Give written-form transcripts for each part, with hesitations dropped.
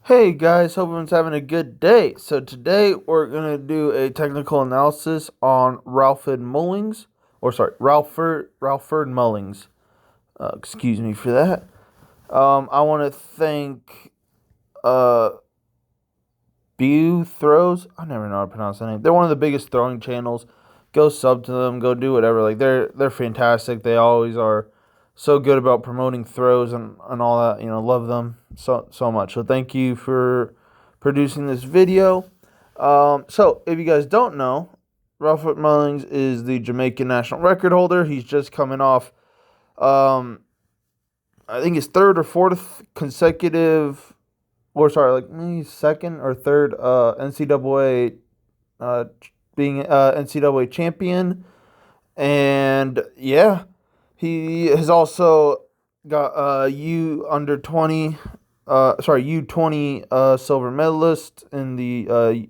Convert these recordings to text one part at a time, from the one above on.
Hey guys, hope everyone's having a good day. So today we're gonna do a technical analysis on Ralford Mullings. Excuse me for that. I want to thank uh Bew Throws. I never know how to pronounce that name. They're one of the biggest throwing channels. Go sub to them. Go do whatever. Like they're fantastic. They always are so good about promoting throws and all that. Love them so much. So thank you for producing this video. So if you guys don't know, Ralford Mullings is the Jamaican national record holder. He's just coming off, I think his third or fourth consecutive, or sorry, like maybe second or third NCAA being NCAA champion, and yeah, he has also got U20 silver medalist in the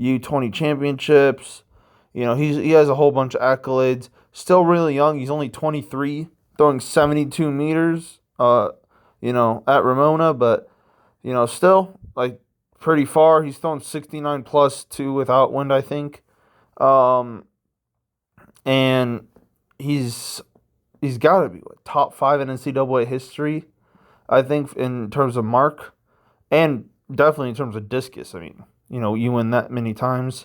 U20 championships. He has a whole bunch of accolades. Still really young. He's only 23, throwing 72 meters. At Ramona, but still like pretty far. He's thrown 69 plus two without wind, I think. And he's got to be top five in NCAA history, I think, in terms of mark, and definitely in terms of discus. I mean, you win that many times.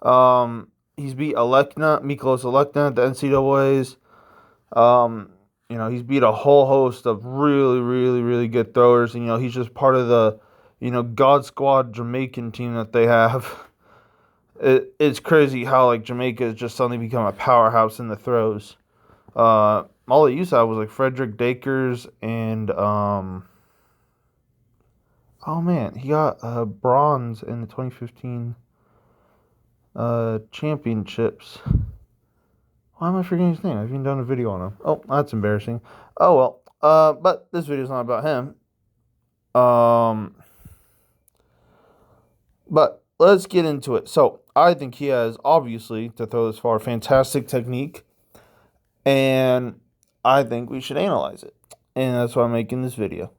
He's beat Miklos Alekna at the NCAAs. He's beat a whole host of really, really, really good throwers. And, he's just part of the, God Squad Jamaican team that they have. It's crazy how, like, Jamaica has just suddenly become a powerhouse in the throws. All it used to have was, like, Frederick Dakers and, oh, man, he got bronze in the 2015 championships. Why am I forgetting his name? I've even done a video on him. Oh, that's embarrassing. Oh, well. But this video's not about him. But let's get into it. So, I think he has, obviously, to throw this far, fantastic technique. And I think we should analyze it. And that's why I'm making this video.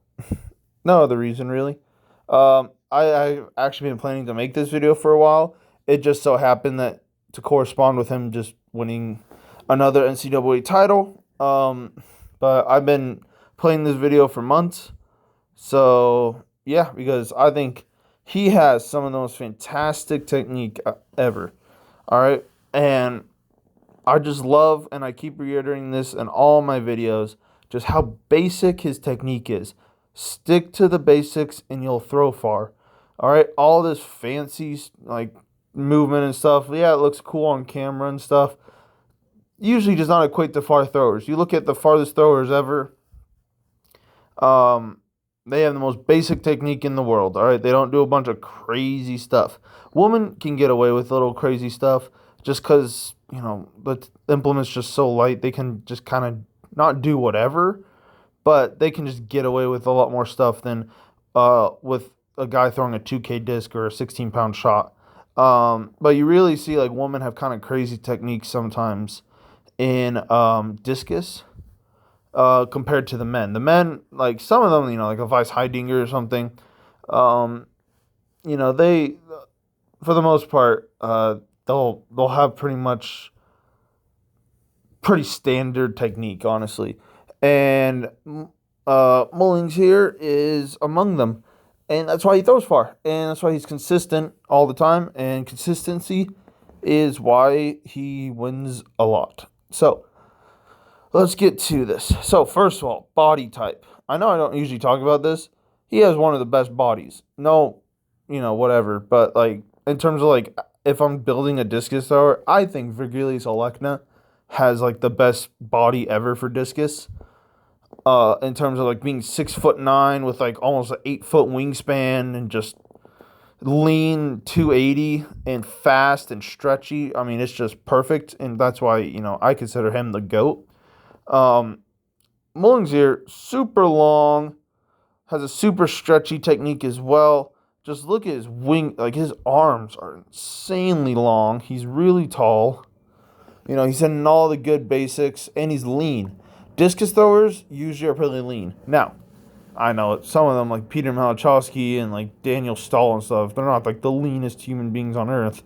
No other reason, really. I've actually been planning to make this video for a while. It just so happened that to correspond with him just winning another NCAA title. But I've been playing this video for months. So, yeah, because I think he has some of the most fantastic technique ever. All right. And I just love, and I keep reiterating this in all my videos, just how basic his technique is. Stick to the basics and you'll throw far. All right. All this fancy, like, movement and stuff. Yeah, it looks cool on camera and stuff. Usually does not equate to far throwers. You look at the farthest throwers ever. They have the most basic technique in the world. All right, they don't do a bunch of crazy stuff. Women can get away with little crazy stuff just because the implement's just so light. They can just kind of not do whatever, but they can just get away with a lot more stuff than with a guy throwing a 2K disc or a 16-pound shot. But you really see like women have kind of crazy techniques sometimes in discus compared to the men. The men, like some of them, like a Vice Heidinger or something, they, for the most part, they'll have pretty standard technique, honestly. And Mullings here is among them. And that's why he throws far. And that's why he's consistent all the time. And consistency is why he wins a lot. So, let's get to this. So, first of all, body type. I know I don't usually talk about this. He has one of the best bodies. No, whatever. But, like, in terms of, like, if I'm building a discus thrower, I think Virgilius Alekna has, like, the best body ever for discus. In terms of like being 6'9" with like almost an 8-foot wingspan and just lean 280 and fast and stretchy. I mean, it's just perfect, and that's why I consider him the GOAT. Mullings here, super long, has a super stretchy technique as well. Just look at his wing, like his arms are insanely long. He's really tall. He's hitting all the good basics, and he's lean. Discus throwers usually are pretty lean. Now, I know some of them, like Peter Malachowski and like Daniel Stahl and stuff, they're not like the leanest human beings on earth.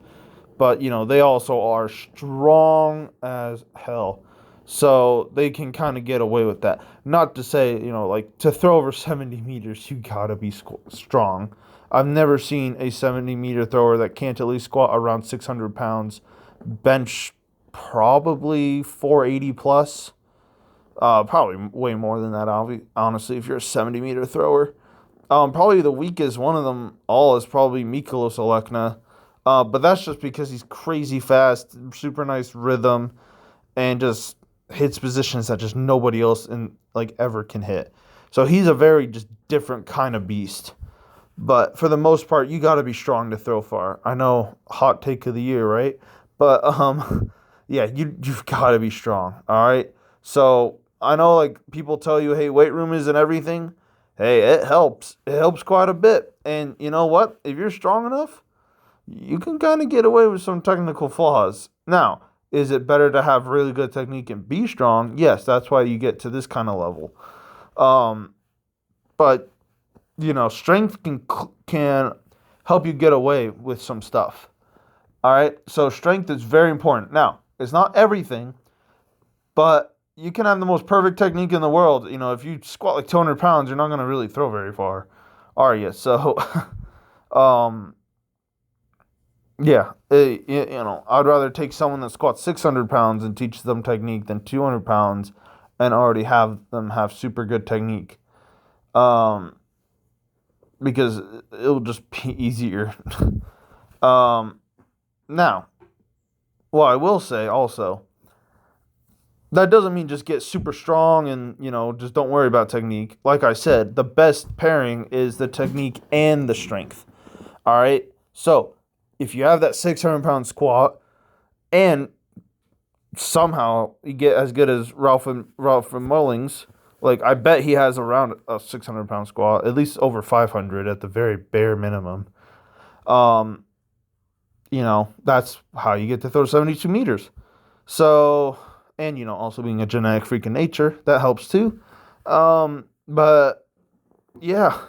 But, they also are strong as hell. So they can kind of get away with that. Not to say, like to throw over 70 meters, you gotta be strong. I've never seen a 70-meter thrower that can't at least squat around 600 pounds, bench probably 480 plus. Probably way more than that, honestly, if you're a 70-meter thrower. Probably the weakest one of them all is probably Mikolos Alekna. But that's just because he's crazy fast, super nice rhythm, and just hits positions that just nobody else ever can hit. So he's a very just different kind of beast. But for the most part, you got to be strong to throw far. I know, hot take of the year, right? But yeah, you've got to be strong. All right. So I know like people tell you, hey, weight room isn't everything. Hey, it helps. It helps quite a bit. And you know what? If you're strong enough, you can kind of get away with some technical flaws. Now, is it better to have really good technique and be strong? Yes, that's why you get to this kind of level. But strength can help you get away with some stuff. All right, so strength is very important. Now, it's not everything, but you can have the most perfect technique in the world. If you squat like 200 pounds, you're not going to really throw very far, are you? So, yeah, I'd rather take someone that squats 600 pounds and teach them technique than 200 pounds and already have them have super good technique. Because it'll just be easier. Now, well, I will say also, that doesn't mean just get super strong and, just don't worry about technique. Like I said, the best pairing is the technique and the strength. All right? So, if you have that 600-pound squat and somehow you get as good as Ralford Mullings, like I bet he has around a 600-pound squat, at least over 500 at the very bare minimum. That's how you get to throw 72 meters. So, and, also being a genetic freak of nature, that helps too. But, yeah,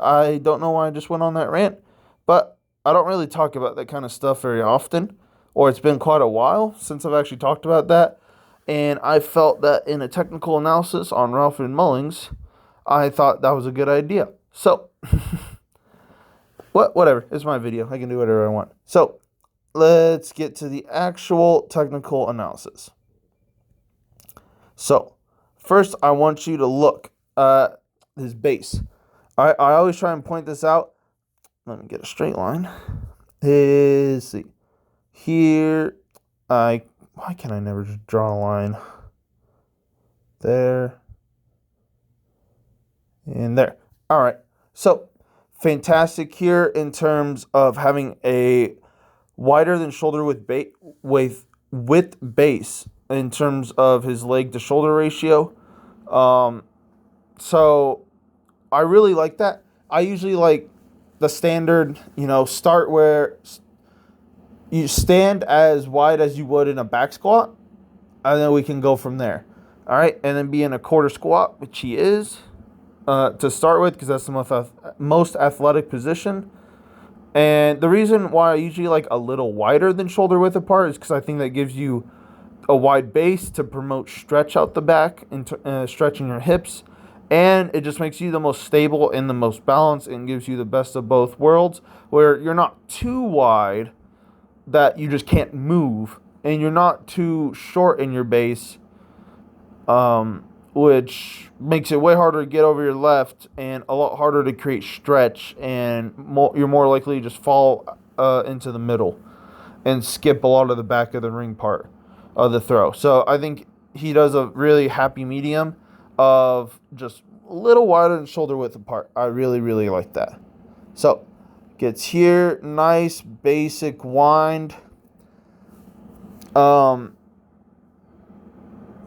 I don't know why I just went on that rant. But I don't really talk about that kind of stuff very often, or it's been quite a while since I've actually talked about that. And I felt that in a technical analysis on Ralford Mullings, I thought that was a good idea. So, whatever. It's my video. I can do whatever I want. So, let's get to the actual technical analysis. So, first I want you to look at his base. I always try and point this out. Let me get a straight line. See. Here, why can I never just draw a line? There. And there. All right. So, fantastic here in terms of having a wider than shoulder width base in terms of his leg to shoulder ratio. So, I really like that. I usually like the standard, start where you stand as wide as you would in a back squat, and then we can go from there. All right, and then be in a quarter squat, which he is, to start with, because that's the most athletic position. And the reason why I usually like a little wider than shoulder width apart is because I think that gives you a wide base to promote stretch out the back and stretching your hips. And it just makes you the most stable and the most balanced and gives you the best of both worlds, where you're not too wide that you just can't move, and you're not too short in your base, which makes it way harder to get over your left and a lot harder to create stretch, and you're more likely to just fall into the middle and skip a lot of the back of the ring part of the throw. So I think he does a really happy medium of just a little wider than shoulder width apart. I really, really like that. So, gets here, nice basic wind.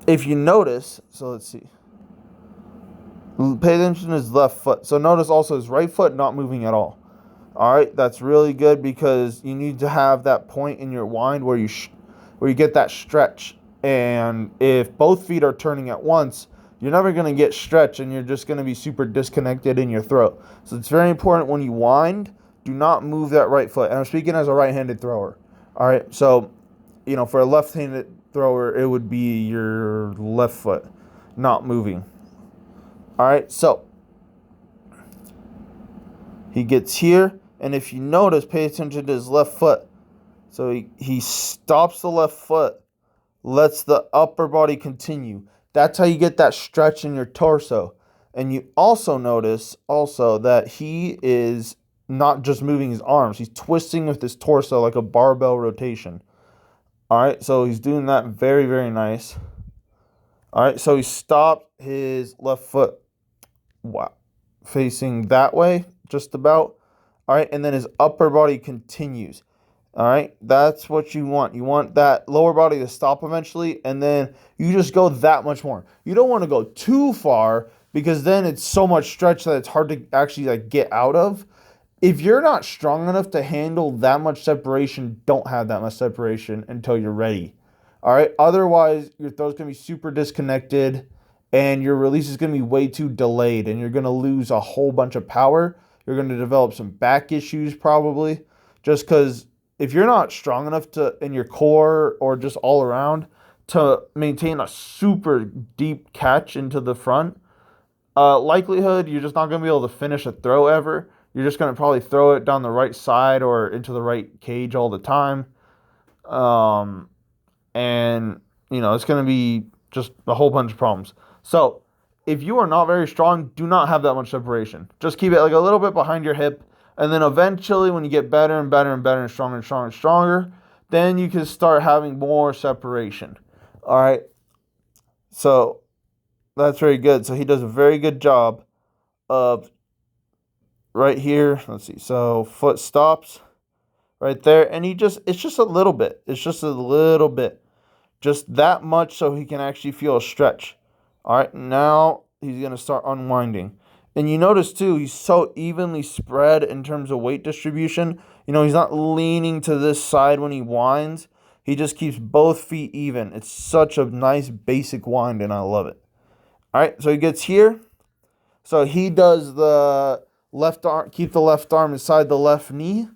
If you notice, so let's see. Pay attention to his left foot. So notice also his right foot not moving at all. All right, that's really good because you need to have that point in your wind where you get that stretch. And if both feet are turning at once, you're never going to get stretch, and you're just going to be super disconnected in your throw. So it's very important when you wind, do not move that right foot. And I'm speaking as a right-handed thrower. All right, so, for a left-handed thrower, it would be your left foot not moving. All right, so he gets here, and if you notice, pay attention to his left foot. So he stops the left foot, lets the upper body continue. That's how you get that stretch in your torso. And you also notice that he is not just moving his arms. He's twisting with his torso like a barbell rotation. All right, so he's doing that very, very nice. All right, so he stopped his left foot. Wow. Facing that way, just about. All right, and then his upper body continues. All right, that's what you want. You want that lower body to stop eventually, and then you just go that much more. You don't want to go too far because then it's so much stretch that it's hard to actually get out of. If you're not strong enough to handle that much separation, don't have that much separation until you're ready. All right, otherwise your throw's going to be super disconnected and your release is going to be way too delayed and you're going to lose a whole bunch of power. You're going to develop some back issues probably just because if you're not strong enough to in your core or just all around to maintain a super deep catch into the front, likelihood you're just not going to be able to finish a throw ever. You're just going to probably throw it down the right side or into the right cage all the time. And, it's going to be just a whole bunch of problems. So if you are not very strong, do not have that much separation. Just keep it a little bit behind your hip. And then eventually when you get better and better and better and stronger and stronger and stronger, then you can start having more separation. All right. So that's very good. So he does a very good job of right here. Let's see. So foot stops right there. And it's just a little bit. It's just a little bit. Just that much so he can actually feel a stretch. All right. Now he's going to start unwinding. And you notice, too, he's so evenly spread in terms of weight distribution. He's not leaning to this side when he winds. He just keeps both feet even. It's such a nice basic wind, and I love it. All right, so he gets here. So he does the left arm, keep the left arm inside the left knee.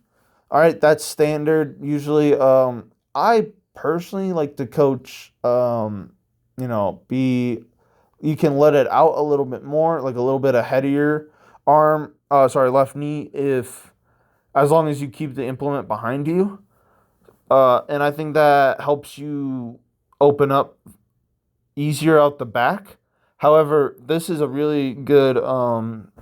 All right, that's standard. Usually, I personally like to coach, you can let it out a little bit more, like a little bit ahead of your left knee, as long as you keep the implement behind you. And I think that helps you open up easier out the back. However, this is a really good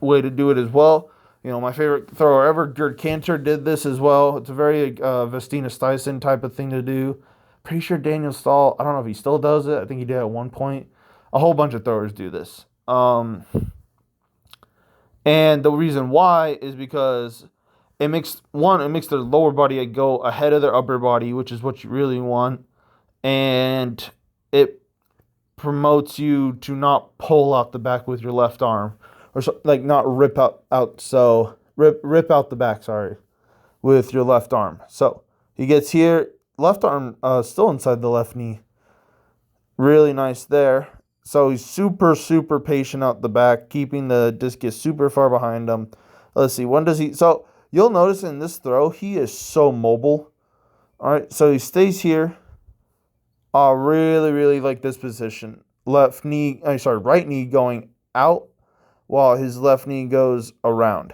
way to do it as well. My favorite thrower ever, Gerd Cantor, did this as well. It's a very Vestina Stuyvesant type of thing to do. Pretty sure Daniel Stahl, I don't know if he still does it. I think he did at one point. A whole bunch of throwers do this. And the reason why is because it makes their lower body go ahead of their upper body, which is what you really want. And it promotes you to not pull out the back with your left arm. Or not rip out the back, with your left arm. So he gets here, left arm still inside the left knee. Really nice there. So he's super, super patient out the back, keeping the discus super far behind him. Let's see, when does he... So you'll notice in this throw, he is so mobile. All right, so he stays here. I really, really like this position. Right knee going out while his left knee goes around.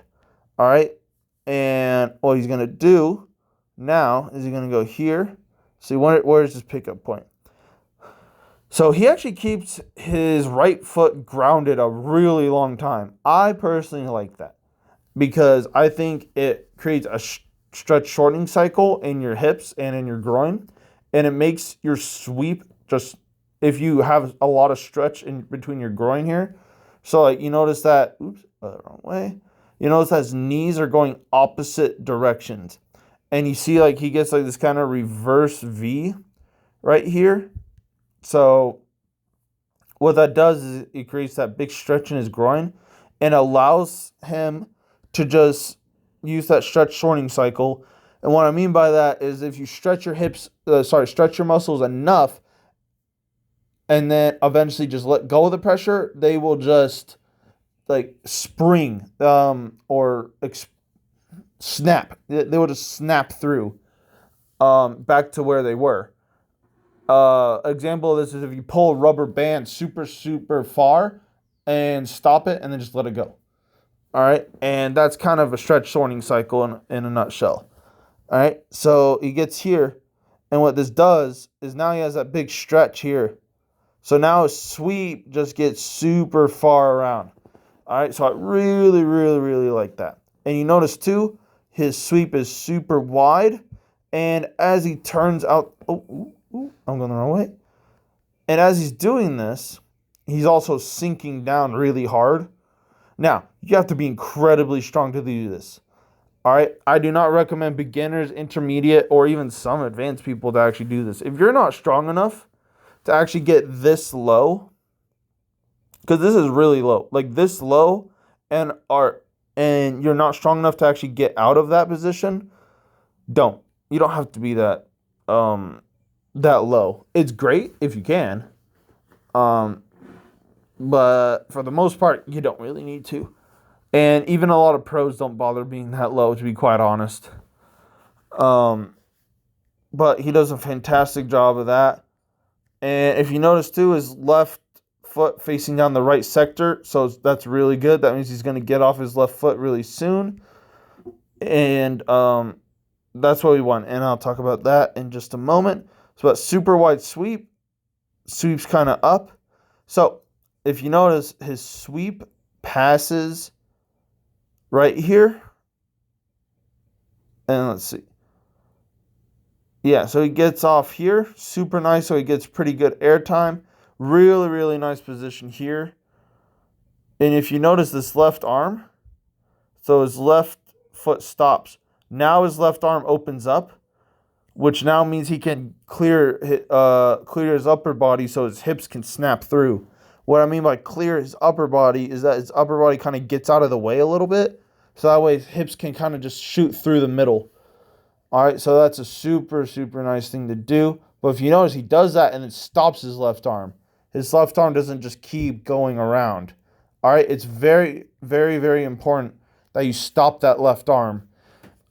All right, and what he's going to do now is he's going to go here. See, where's his pickup point? So he actually keeps his right foot grounded a really long time. I personally like that because I think it creates a stretch shortening cycle in your hips and in your groin, and it makes your sweep just, if you have a lot of stretch in between your groin here. So you notice that, wrong way. You notice that his knees are going opposite directions. And you see he gets this kind of reverse V right here. So what that does is it creates that big stretch in his groin and allows him to just use that stretch shortening cycle. And what I mean by that is if you stretch your stretch your muscles enough, and then eventually just let go of the pressure, they will just like spring or snap. They will just snap through back to where they were. Example of this is if you pull a rubber band super, super far and stop it and then just let it go. All right. And that's kind of a stretch shortening cycle in a nutshell. All right. So he gets here. And what this does is now he has that big stretch here. So now his sweep just gets super far around. All right. So I really, really, really like that. And you notice too, his sweep is super wide. And as he turns out, I'm going the wrong way. And as he's doing this, he's also sinking down really hard. Now, you have to be incredibly strong to do this. All right, I do not recommend beginners, intermediate, or even some advanced people to actually do this. If you're not strong enough to actually get this low, because this is really low, like this low, and you're not strong enough to actually get out of that position, don't. You don't have to be that low. It's great if you can, but for the most part, you don't really need to. And even a lot of pros don't bother being that low, to be quite honest. But he does a fantastic job of that. And if you notice too, his left foot facing down the right sector, so that's really good. That means he's going to get off his left foot really soon. And that's what we want. And I'll talk about that in just a moment. So about super wide sweep, sweeps kind of up. So if you notice, his sweep passes right here. And let's see. Yeah, so he gets off here. Super nice, so he gets pretty good airtime. Really, really nice position here. And if you notice this left arm, so his left foot stops. Now his left arm opens up, which now means he can clear his upper body so his hips can snap through. What I mean by clear his upper body is that his upper body kind of gets out of the way a little bit, so that way his hips can kind of just shoot through the middle. All right, so that's a super, super nice thing to do. But if you notice, he does that and it stops his left arm. His left arm doesn't just keep going around. All right, it's very, very, very important that you stop that left arm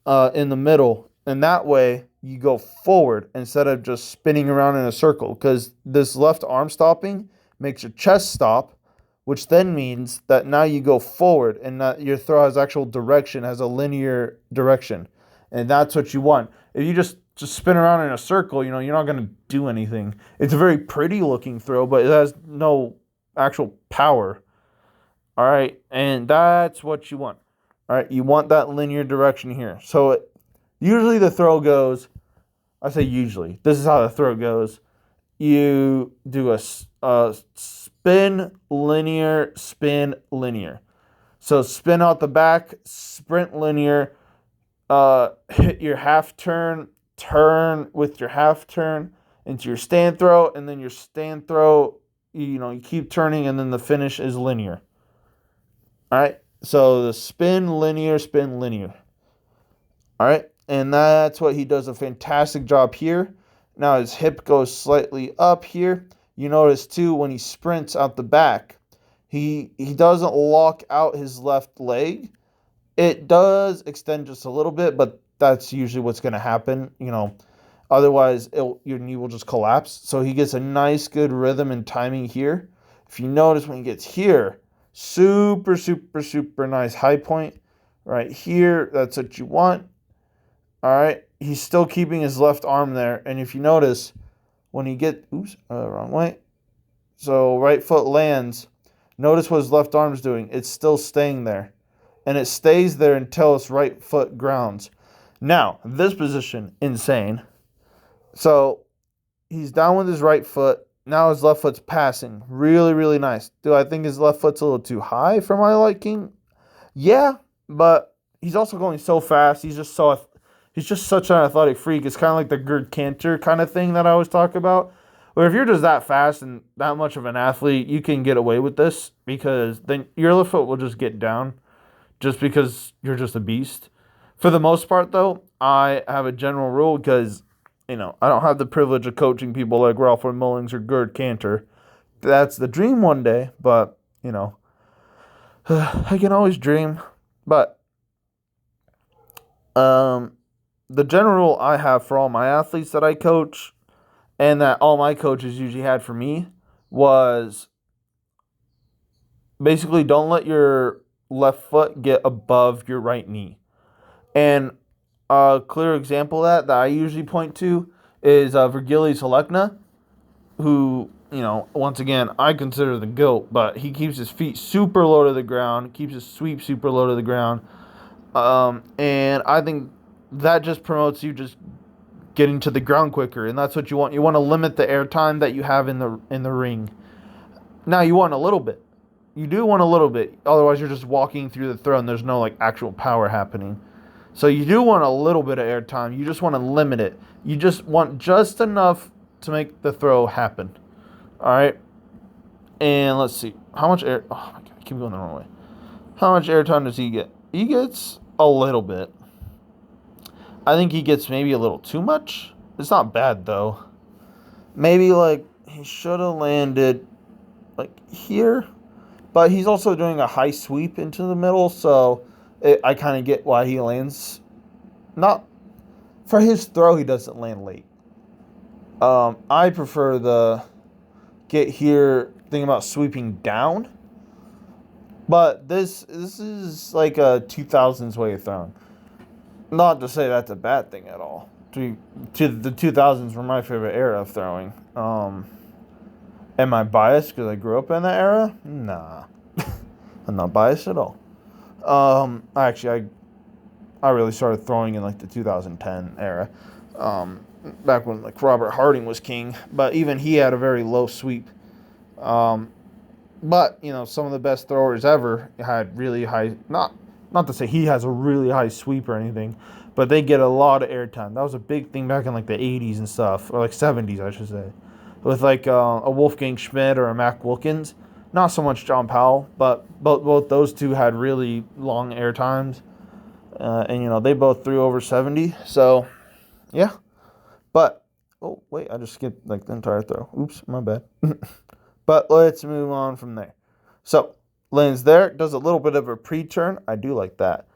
in the middle. And that way you go forward instead of just spinning around in a circle, because this left arm stopping makes your chest stop, which then means that now you go forward and that your throw has actual direction, has a linear direction. And that's what you want. If you just spin around in a circle, you're not going to do anything. It's a very pretty looking throw, but it has no actual power. All right, and that's what you want. All right, you want that linear direction here. So usually the throw goes, I say usually, this is how the throw goes. You do a spin, linear, spin, linear. So spin out the back, sprint linear, hit your half turn, turn with your half turn into your stand throw, and then your stand throw, you keep turning, and then the finish is linear. All right, so the spin, linear, spin, linear. All right, and that's what he does a fantastic job here. Now his hip goes slightly up here. You notice too when he sprints out the back, he doesn't lock out his left leg. It does extend just a little bit, but that's usually what's going to happen. Otherwise your knee will just collapse. So he gets a nice, good rhythm and timing here. If you notice when he gets here, super, super, super nice high point right here. That's what you want. All right. He's still keeping his left arm there. And if you notice when he wrong way. So right foot lands. Notice what his left arm's doing. It's still staying there. And it stays there until his right foot grounds. Now, this position, insane. So he's down with his right foot. Now his left foot's passing. Really, really nice. Do I think his left foot's a little too high for my liking? Yeah, but he's also going so fast. He's just such an athletic freak. It's kind of like the Gerd Cantor kind of thing that I always talk about. Where if you're just that fast and that much of an athlete, you can get away with this because then your left foot will just get down just because you're just a beast. For the most part, though, I have a general rule because, I don't have the privilege of coaching people like Ralford Mullings or Gerd Cantor. That's the dream one day, but, I can always dream. But um, the general rule I have for all my athletes that I coach, and that all my coaches usually had for me, was basically don't let your left foot get above your right knee. And a clear example of that I usually point to is Virgilis Alekna, who, once again, I consider the GOAT, but he keeps his feet super low to the ground, keeps his sweep super low to the ground. And I think that just promotes you just getting to the ground quicker, and that's what you want. You want to limit the air time that you have in the ring. Now you want a little bit. You do want a little bit. Otherwise, you're just walking through the throw, and there's no actual power happening. So you do want a little bit of air time. You just want to limit it. You just want just enough to make the throw happen. All right. And let's see. How much air? Oh my God, I keep going the wrong way. How much air time does he get? He gets a little bit. I think he gets maybe a little too much. It's not bad though. Maybe he should have landed here, but he's also doing a high sweep into the middle, so I kind of get why he lands. Not for his throw, he doesn't land late. I prefer the get here thing about sweeping down, but this is like a 2000s way of throwing. Not to say that's a bad thing at all. To the 2000s were my favorite era of throwing. Am I biased because I grew up in that era? Nah, I'm not biased at all. Actually, I really started throwing in the 2010 era, back when Robert Harding was king. But even he had a very low sweep. But some of the best throwers ever had really high. Not to say he has a really high sweep or anything, but they get a lot of airtime. That was a big thing back in the 80s and stuff, or 70s, I should say, with a Wolfgang Schmidt or a Mac Wilkins. Not so much John Powell, but both those two had really long air times, and they both threw over 70. So, yeah. But oh wait, I just skipped the entire throw. Oops, my bad. But let's move on from there. So lands there, does a little bit of a pre-turn. I do like that.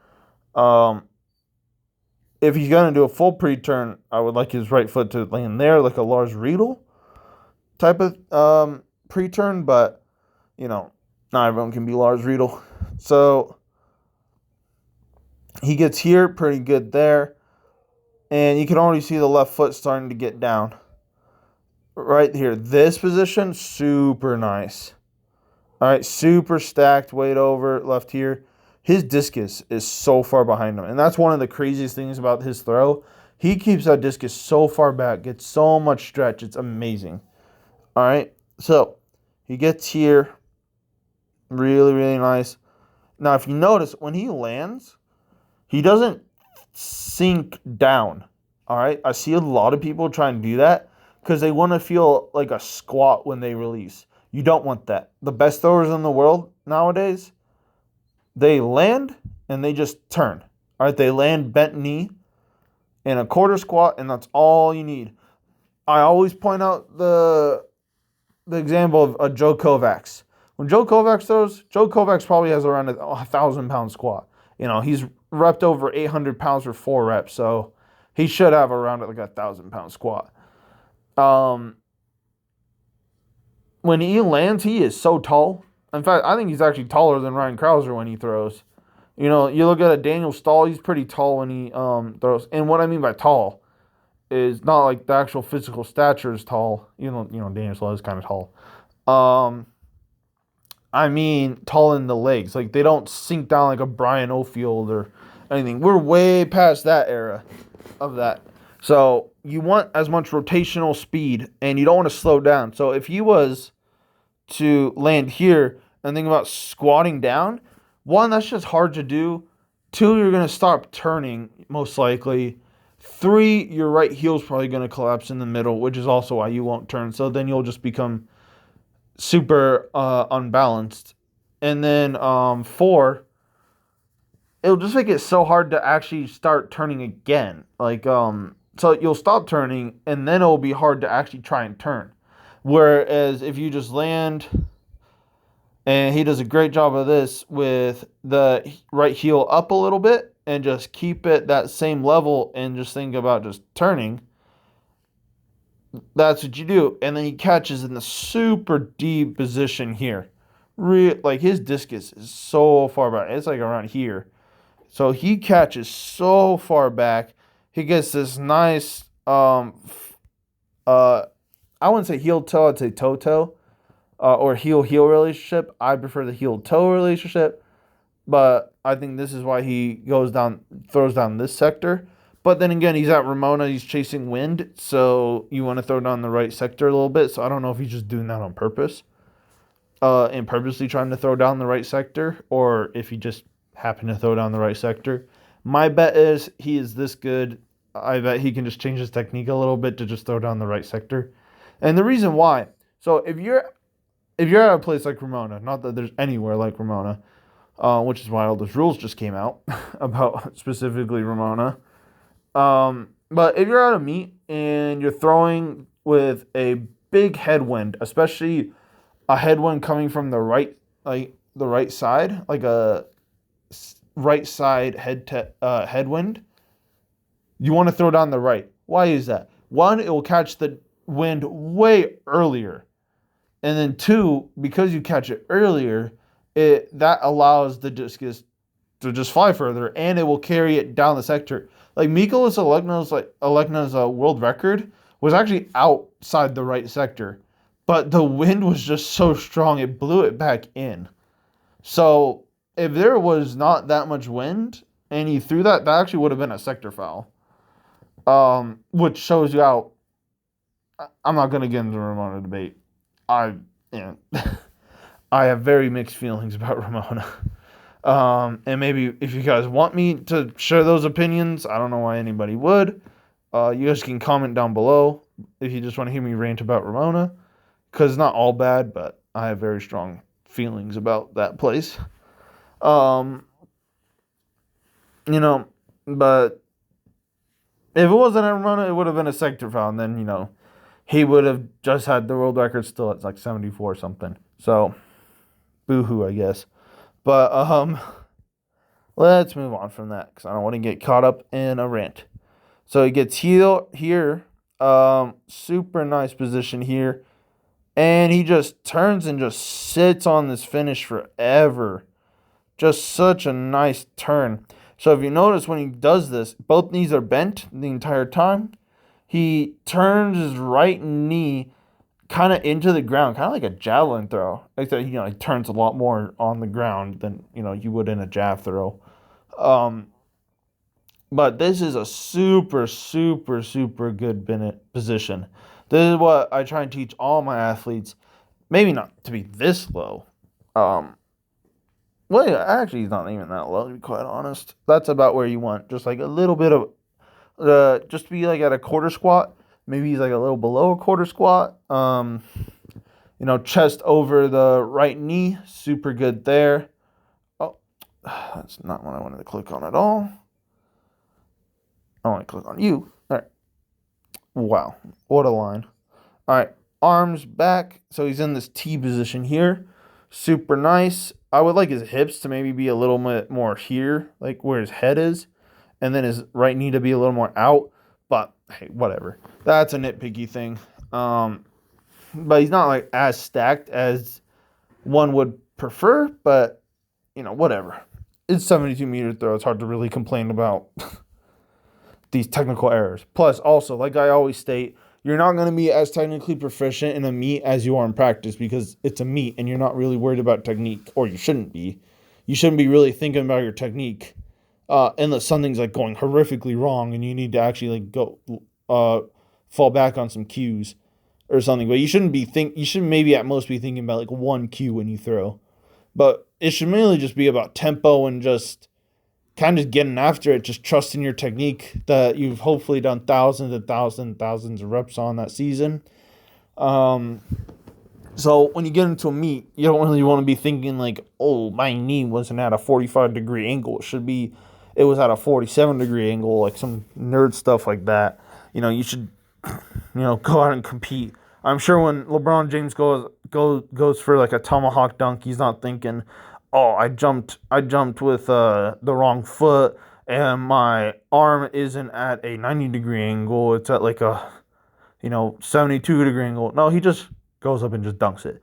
If he's gonna do a full pre-turn, I would like his right foot to land there, like a Lars Riedel type of pre-turn, but not everyone can be Lars Riedel. So he gets here, pretty good there. And you can already see the left foot starting to get down. Right here, this position, super nice. All right, super stacked, weight over, left here. His discus is so far behind him. And that's one of the craziest things about his throw. He keeps that discus so far back, gets so much stretch. It's amazing. All right, so he gets here. Really, really nice. Now, if you notice, when he lands, he doesn't sink down. All right, I see a lot of people try and do that because they want to feel like a squat when they release. You don't want that. The best throwers in the world nowadays, they land and they just turn. All right, they land bent knee in a quarter squat, and that's all you need. I always point out the example of Joe Kovacs. When Joe Kovacs throws, Joe Kovacs probably has around a 1,000-pound squat. He's repped over 800 pounds for 4 reps, so he should have around a 1,000-pound squat. When he lands, he is so tall. In fact, I think he's actually taller than Ryan Krauser when he throws. You look at a Daniel Stahl, he's pretty tall when he throws. And what I mean by tall is not like the actual physical stature is tall. Daniel Stahl is kind of tall. I mean tall in the legs. They don't sink down like a Brian Ofield or anything. We're way past that era of that. So you want as much rotational speed, and you don't want to slow down. So if he was to land here and think about squatting down, 1, that's just hard to do. 2, you're going to stop turning, most likely. 3, your right heel's probably going to collapse in the middle, which is also why you won't turn. So then you'll just become super unbalanced. And then 4, it'll just make it so hard to actually start turning again. So you'll stop turning, and then it'll be hard to actually try and turn. Whereas if you just land, and he does a great job of this with the right heel up a little bit and just keep it that same level and just think about just turning. That's what you do. And then he catches in the super deep position here. Like his discus is so far back. It's like around here. So he catches so far back. He gets this nice I wouldn't say heel toe, I'd say toe toe. Or heel heel relationship. I prefer the heel toe relationship, but I think this is why he throws down this sector. But then again, he's at Ramona, he's chasing wind, so you want to throw down the right sector a little bit. So I don't know if he's just doing that on purpose, and purposely trying to throw down the right sector, or if he just happened to throw down the right sector. My bet is he is this good. I bet he can just change his technique a little bit to just throw down the right sector. And the reason why, so if you're at a place like Ramona, not that there's anywhere like Ramona, which is why all those rules just came out about specifically Ramona. But if you're at a meet and you're throwing with a big headwind, especially a headwind coming from the right side, like a right side headwind, you want to throw down the right. Why is that? One, it will catch the wind way earlier. And then two, because you catch it earlier, that allows the discus to just fly further, and it will carry it down the sector. Like Mikolas Alekna's world record was actually outside the right sector, but the wind was just so strong it blew it back in. So if there was not that much wind and he threw that actually would have been a sector foul. Which shows you how. I'm not gonna get into the Ramona debate. I have very mixed feelings about Ramona. And maybe if you guys want me to share those opinions, I don't know why anybody would. You guys can comment down below if you just want to hear me rant about Ramona. Because it's not all bad, but I have very strong feelings about that place. But if it wasn't at Ramona, it would have been a sector foul. And then, he would have just had the world record still at like 74 or something. So, boo-hoo, I guess. But let's move on from that because I don't want to get caught up in a rant. So he gets heel here. Super nice position here. And he just turns and just sits on this finish forever. Just such a nice turn. So if you notice when he does this, both knees are bent the entire time. He turns his right knee kind of into the ground, kind of like a javelin throw. Except, he turns a lot more on the ground than, you would in a jav throw. But this is a super, super, super good position. This is what I try and teach all my athletes. Maybe not to be this low. Well, actually, he's not even that low, to be quite honest. That's about where you want. Just like a little bit of, just to be like at a quarter squat. Maybe he's like a little below a quarter squat. Chest over the right knee. Super good there. Oh, that's not what I wanted to click on at all. I want to click on you. All right. Wow. What a line. All right. Arms back. So he's in this T position here. Super nice. I would like his hips to maybe be a little bit more here, like where his head is. And then his right knee to be a little more out. But, hey, whatever. That's a nitpicky thing. But he's not like as stacked as one would prefer. But, whatever. It's 72-meter throw. It's hard to really complain about these technical errors. Plus, also, like I always state, you're not going to be as technically proficient in a meet as you are in practice because it's a meet and you're not really worried about technique, or you shouldn't be. You shouldn't be really thinking about your technique unless something's like going horrifically wrong and you need to actually like go fall back on some cues or something. But you shouldn't maybe at most be thinking about like one cue when you throw. But it should mainly just be about tempo and just kind of getting after it, just trusting your technique that you've hopefully done thousands of reps on that season. So when you get into a meet, you don't really want to be thinking like, oh, my knee wasn't at a 45-degree angle. It was at a 47-degree angle, like some nerd stuff like that. You should, go out and compete I'm sure when LeBron James goes for like a tomahawk dunk, he's not thinking, "Oh, I jumped with the wrong foot, and my arm isn't at a 90-degree angle. It's at like a 72-degree angle." No, he just goes up and just dunks it.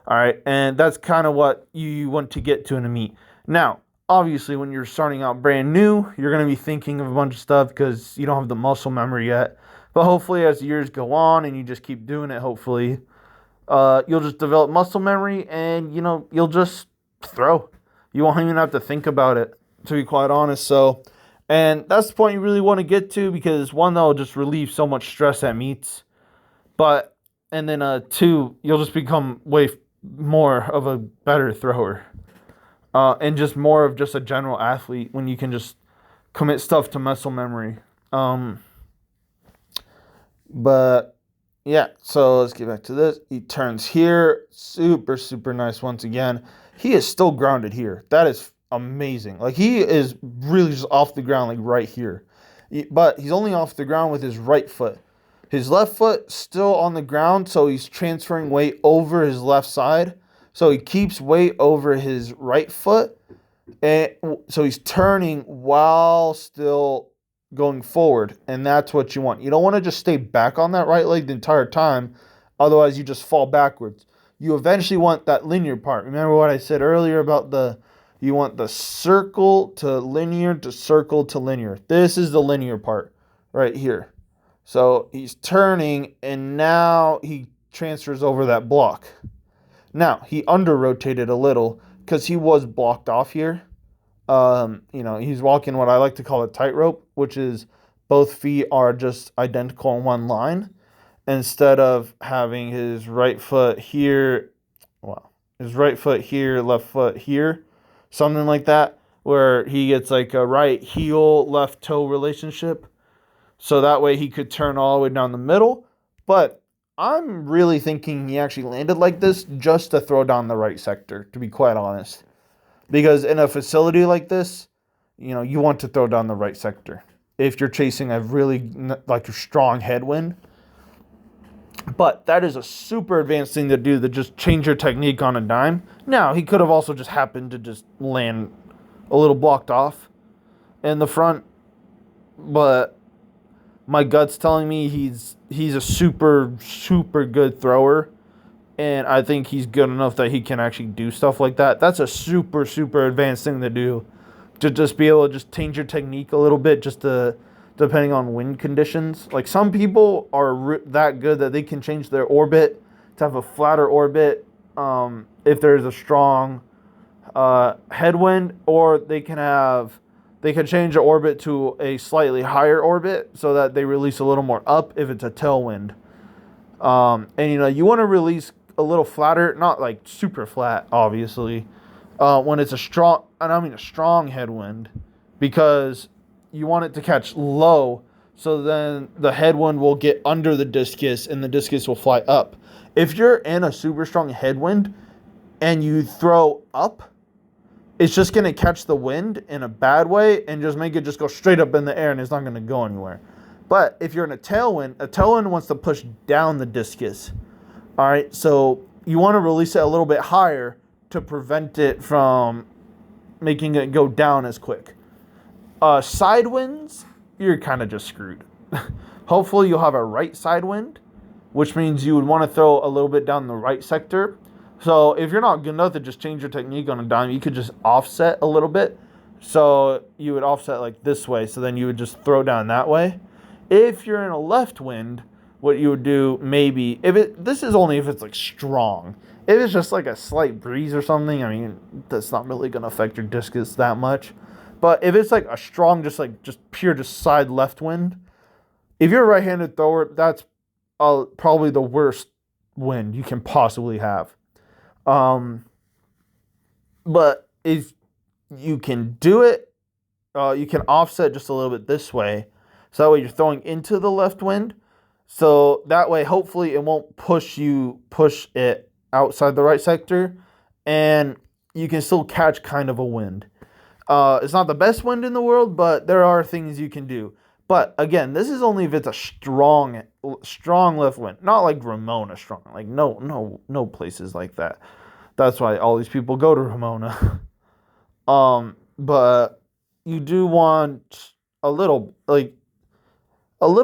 All right, and that's kind of what you want to get to in a meet. Now, obviously, when you're starting out brand new, you're going to be thinking of a bunch of stuff because you don't have the muscle memory yet. But hopefully, as years go on and you just keep doing it, hopefully, you'll just develop muscle memory and, you'll just throw. You won't even have to think about it, to be quite honest. So, and that's the point you really want to get to because, one, that'll just relieve so much stress at meets. But, and then, two, you'll just become way more of a better thrower. And just more of just a general athlete when you can just commit stuff to muscle memory. But yeah, so let's get back to this. He turns here. Super, super nice once again. He is still grounded here. That is amazing. Like, he is really just off the ground, like right here. But he's only off the ground with his right foot. His left foot still on the ground, so he's transferring weight over his left side. So he keeps weight over his right foot. And so he's turning while still going forward. And that's what you want. You don't want to just stay back on that right leg the entire time. Otherwise, you just fall backwards. You eventually want that linear part. Remember what I said earlier about you want the circle to linear to circle to linear. This is the linear part right here. So he's turning, and now he transfers over that block. Now, he under-rotated a little because he was blocked off here. He's walking what I like to call a tightrope, which is both feet are just identical in one line. Instead of having his right foot here, his right foot here, left foot here, something like that, where he gets like a right heel, left toe relationship. So that way he could turn all the way down the middle. But I'm really thinking he actually landed like this just to throw down the right sector, to be quite honest. Because in a facility like this, you want to throw down the right sector if you're chasing a really a strong headwind. But that is a super advanced thing to do, to just change your technique on a dime. Now, he could have also just happened to just land a little blocked off in the front. But my gut's telling me he's a super, super good thrower. And I think he's good enough that he can actually do stuff like that. That's a super, super advanced thing to do. To just be able to just change your technique a little bit just depending on wind conditions. Like, some people are that good that they can change their orbit to have a flatter orbit if there's a strong headwind. Or they can change the orbit to a slightly higher orbit so that they release a little more up if it's a tailwind. And you want to release a little flatter, not like super flat, obviously, when it's a strong headwind, because you want it to catch low, so then the headwind will get under the discus and the discus will fly up. If you're in a super strong headwind and you throw up, it's just going to catch the wind in a bad way and just make it just go straight up in the air, and it's not going to go anywhere. But if you're in a tailwind wants to push down the discus. All right, so you want to release it a little bit higher to prevent it from making it go down as quick. Side winds, you're kind of just screwed. Hopefully you'll have a right side wind, which means you would want to throw a little bit down the right sector. So if you're not good enough to just change your technique on a dime, you could just offset a little bit. So you would offset like this way, so then you would just throw down that way. If you're in a left wind, what you would do maybe, this is only if it's like strong. If it's just like a slight breeze or something, I mean, that's not really going to affect your discus that much. But if it's like a strong, just pure side left wind, if you're a right-handed thrower, that's probably the worst wind you can possibly have. But if you can do it, you can offset just a little bit this way. So that way you're throwing into the left wind. So that way, hopefully, it won't push it outside the right sector. And you can still catch kind of a wind. It's not the best wind in the world, but there are things you can do. But again, this is only if it's a strong left wind, not like Ramona strong. Like no places like that. That's why all these people go to Ramona. But you do want a little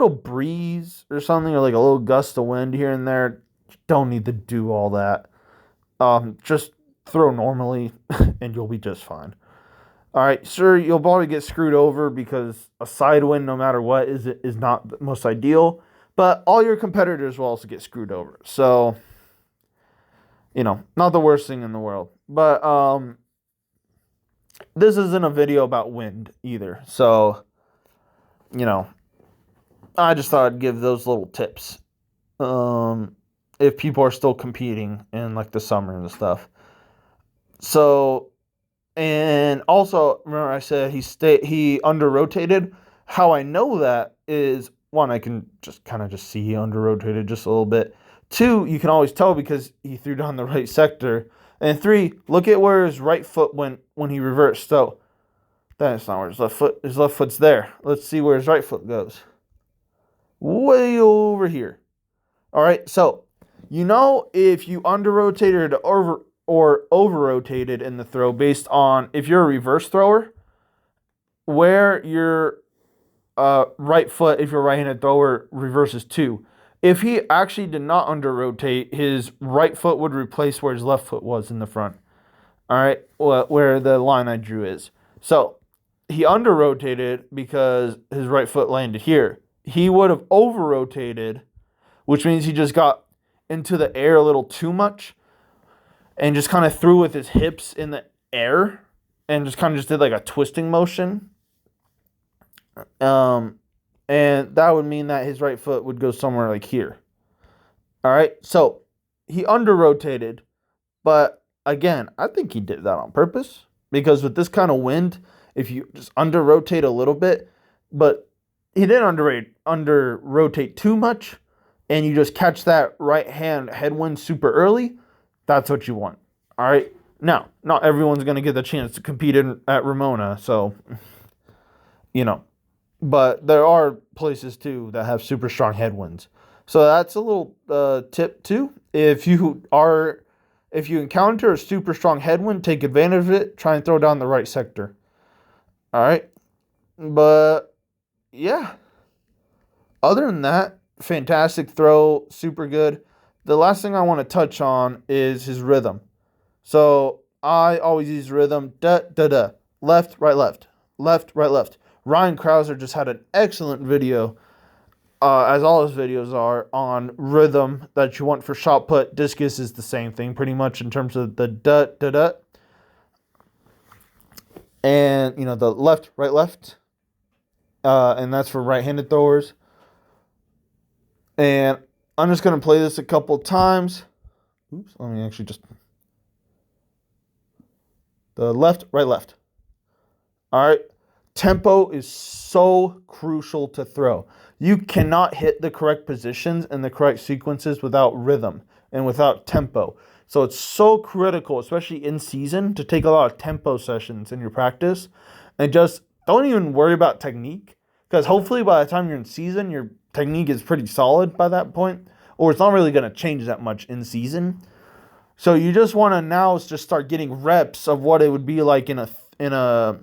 breeze or something, or like a little gust of wind here and there. You don't need to do all that. Just throw normally and you'll be just fine. All right, sure, you'll probably get screwed over because a side wind, no matter what, is not the most ideal. But all your competitors will also get screwed over. So, not the worst thing in the world. But this isn't a video about wind either. So, I just thought I'd give those little tips. If people are still competing in like the summer and stuff. So, and also, remember I said he under-rotated. How I know that is, one, I can just kind of see he under-rotated just a little bit. Two, you can always tell because he threw down the right sector. And three, look at where his right foot went when he reversed. So, that's not where his left foot's there. Let's see where his right foot goes. Way over here. All right, so, if you under-rotated or over-rotated in the throw based on, if you're a reverse thrower, where your right foot, if you're a right-handed thrower, reverses to. If he actually did not under-rotate, his right foot would replace where his left foot was in the front. All right, where the line I drew is. So, he under-rotated because his right foot landed here. He would have over-rotated, which means he just got into the air a little too much and just kind of threw with his hips in the air and just did like a twisting motion. And that would mean that his right foot would go somewhere like here. All right, so he under-rotated, but again, I think he did that on purpose because with this kind of wind, if you just under-rotate a little bit, but he didn't under-rotate too much, and you just catch that right hand headwind super early, that's what you want. All right. Now, not everyone's going to get the chance to compete at Ramona. So, but there are places too that have super strong headwinds. So that's a little tip too. If you encounter a super strong headwind, take advantage of it. Try and throw down the right sector. All right. But yeah. Other than that, fantastic throw, super good. The last thing I want to touch on is his rhythm. So I always use rhythm, da-da-da, left, right, left, left, right, left. Ryan Krauser just had an excellent video, as all his videos are, on rhythm that you want for shot put. Discus is the same thing pretty much in terms of the da-da-da. And, the left, right, left. And that's for right-handed throwers. And I'm just going to play this a couple times. Oops, let me actually just... The left, right, left. All right. Tempo is so crucial to throw. You cannot hit the correct positions and the correct sequences without rhythm and without tempo. So it's so critical, especially in season, to take a lot of tempo sessions in your practice. And just don't even worry about technique. Because hopefully by the time you're in season, your technique is pretty solid by that point. Or it's not really going to change that much in season. So you just want to now just start getting reps of what it would be like in a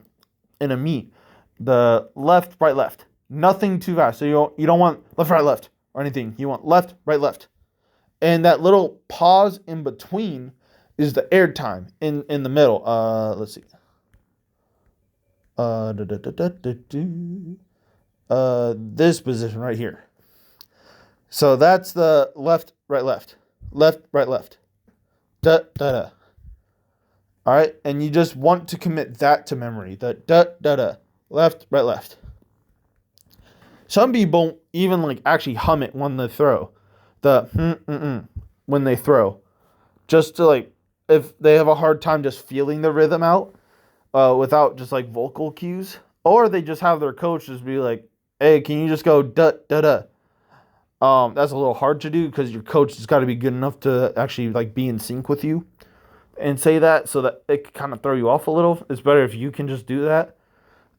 meet. The left, right, left. Nothing too fast. So you don't want left, right, left or anything. You want left, right, left. And that little pause in between is the air time in the middle. Let's see. This position right here. So that's the left, right, left. Left, right, left. Da, da, da. All right. And you just want to commit that to memory. The da, da, da. Left, right, left. Some people even actually hum it when they throw. The when they throw. Just to if they have a hard time just feeling the rhythm out without just vocal cues. Or they just have their coach just be like, hey, can you just go da, da, da. That's a little hard to do because your coach has got to be good enough to actually be in sync with you and say that so that it can kind of throw you off a little. It's better if you can just do that.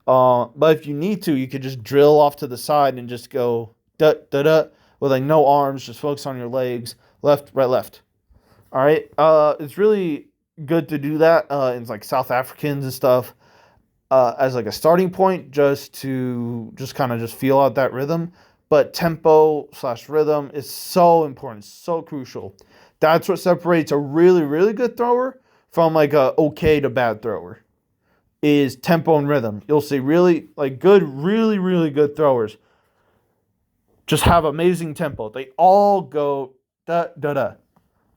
But if you need to, you could just drill off to the side and just go da da da with like no arms, just focus on your legs, left, right, left. All right. It's really good to do that in like South Africans and stuff as like a starting point, just to just kind of just feel out that rhythm. But tempo slash rhythm is so important, so crucial. That's what separates a really, really good thrower from like a okay to bad thrower is tempo and rhythm. You'll see really like good, really, really good throwers just have amazing tempo. They all go da da da.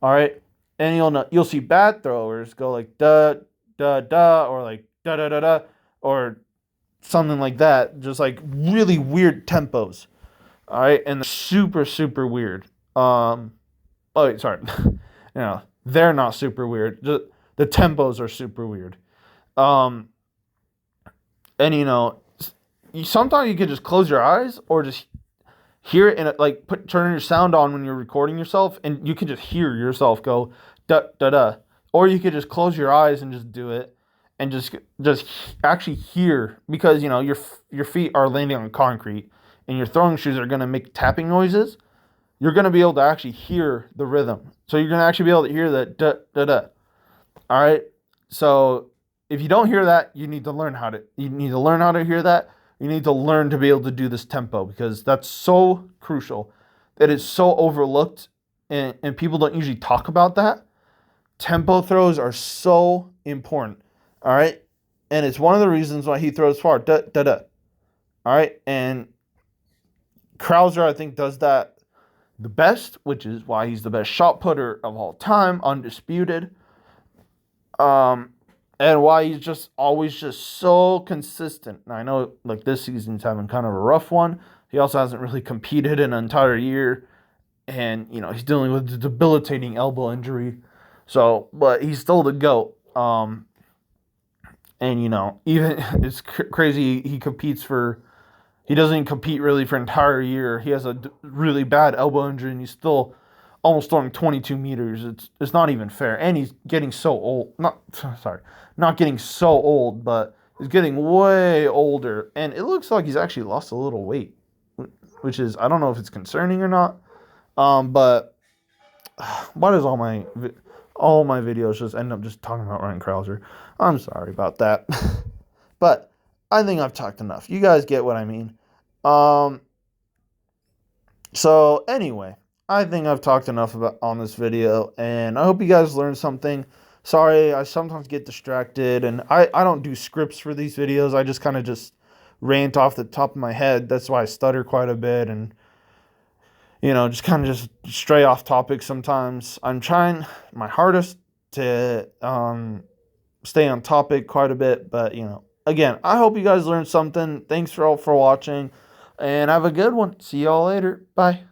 All right, and you'll see bad throwers go like da da da or like da da da da or something like that. Just like really weird tempos. All right, and super super weird. Oh wait, sorry. They're not super weird. The tempos are super weird. Um, and sometimes you could just close your eyes or just hear it and like turn your sound on when you're recording yourself, and you can just hear yourself go da da da. Or you could just close your eyes and just do it, and just actually hear, because your feet are landing on concrete, and your throwing shoes are gonna make tapping noises. You're gonna be able to actually hear the rhythm, so you're gonna actually be able to hear the da da da. All right. So if you don't hear that, you need to learn how to. You need to learn how to hear that. You need to learn to be able to do this tempo, because that's so crucial. That is so overlooked, and people don't usually talk about that. Tempo throws are so important. All right, and it's one of the reasons why he throws far. Da da da. All right, and Krauser I think does that the best, which is why he's the best shot putter of all time, undisputed. And why he's just always just so consistent. Now, I know like this season's having kind of a rough one. He also hasn't really competed in an entire year, and he's dealing with a debilitating elbow injury. So, but he's still the GOAT. And even it's crazy. He doesn't even compete really for an entire year. He has a really bad elbow injury, and he's still almost throwing 22 meters. It's not even fair. And he's getting so old. Not getting so old, but he's getting way older. And it looks like he's actually lost a little weight, which is, I don't know if it's concerning or not. But why does all my videos just end up just talking about Ryan Krauser? I'm sorry about that. But I think I've talked enough. You guys get what I mean. So anyway, I think I've talked enough on this video, and I hope you guys learned something. Sorry, I sometimes get distracted, and I don't do scripts for these videos. I just kind of just rant off the top of my head. That's why I stutter quite a bit, and just kind of just stray off topic sometimes. I'm trying my hardest to stay on topic quite a bit, but again, I hope you guys learned something. Thanks for watching, and have a good one. See y'all later. Bye.